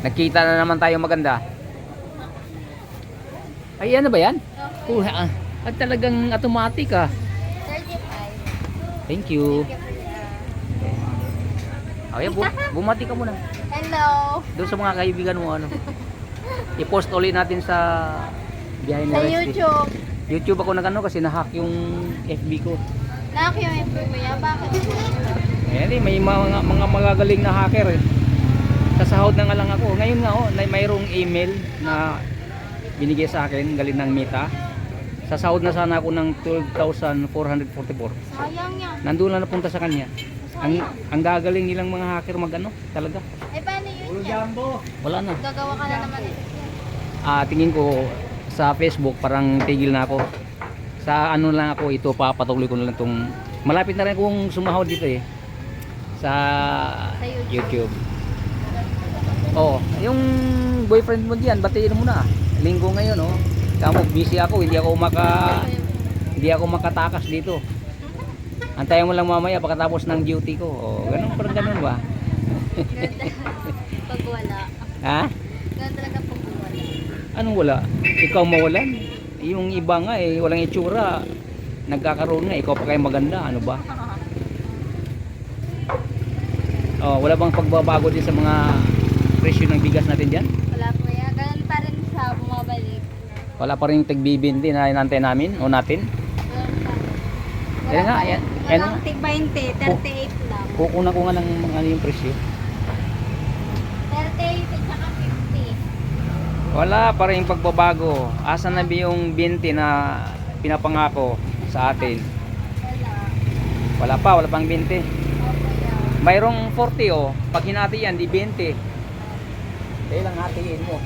Nakita na naman tayo maganda. Ay, ano ba yan? At talagang automatic ah. 35. Thank you. Okay, bumati ka muna. Hello. Doon sa mga kaibigan mo ano. I-post ulit natin sa biyahe ni Sa Rexy. YouTube. YouTube ako nagano kasi na-hack yung FB ko. Nak yung info kuya. Bakit? Eh, may mga magagaling na hacker eh. Sasahod na nga lang ako. Ngayon nga mayroong email na binigay sa akin galing ng Meta. Sasahod na sana ako ng 12,444. Sayang yan. Nandun na napunta sa kanya. Ang gagaling nilang mga hacker magano talaga. Eh paano yun yan? Wala na. Gagawa ka na naman eh. Tingin ko sa Facebook parang tigil na ako. Sa ano lang ako ito papatuloy ko na lang tong malapit na rin kung sumahod dito eh. Sa YouTube. Oh, yung boyfriend mo diyan, batiin mo na. Linggo ngayon, oh. Kamo busy ako, hindi ako makatakas dito. Antayin mo lang mamaya pagkatapos ng duty ko. Oh, ganun ba? Pag wala. Ha? Ganun talaga pag wala. Anong wala? Ikaw mawalan? Yung iba nga eh, walang itsura. Nagkakaroon nga, ikaw pa kayo maganda. Ano ba? Oh, wala bang pagbabago din sa mga presyo ng bigas natin dyan? Wala po yan. Ganun pa rin sa bumabalik. Wala pa rin tagbibindi na inantay namin o natin. Ganun pa rin. Yan nga, yan. Yan nga. Walang tig 20, 38 lang. Kukunan ko nga ng mga ano yung presyo. 38 at saka 50. Wala pa rin pagbabago. Asan na ba yung 20 na pinapangako sa atin? Wala. Wala pang 20. Opo yan. Mayroong 40 oh. Pag hinati yan, di 20. Kaya lang hatiin mo.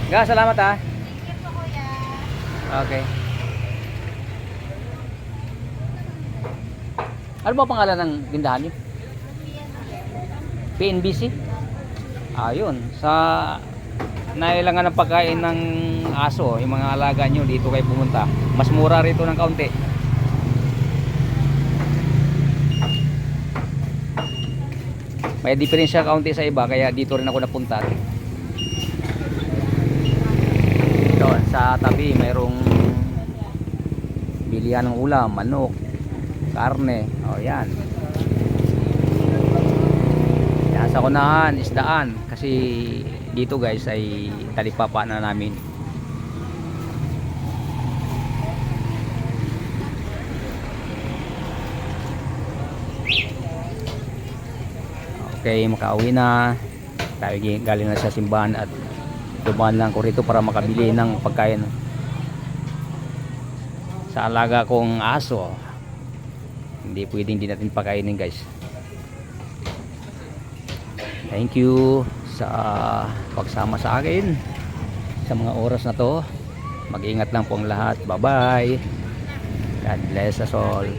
Salamat ha. Thank you po kuya. Okay. Ano ba pangalan ng tindahan niyo? PNBC? Ayun, sa nailangan ng pagkain ng aso, yung mga alaga nyo dito kayo pumunta. Mas mura rito ng kaunti. May diferensya kaunti sa iba kaya dito rin ako napunta. Doon sa tabi mayroong bilihan ng ulam, manok, karne. Oh, yan. Yan sa kunahan, isdaan kasi dito guys ay talipapa na namin. Okay, makauwi na tayo, galing na sa simbahan at dumaan lang ko rito para makabili ng pagkain sa alaga kong aso. Hindi pwedeng di natin pakainin guys. Thank you sa pagsama sa akin sa mga oras na to. Mag-ingat lang po ang lahat. Bye bye. God bless us all.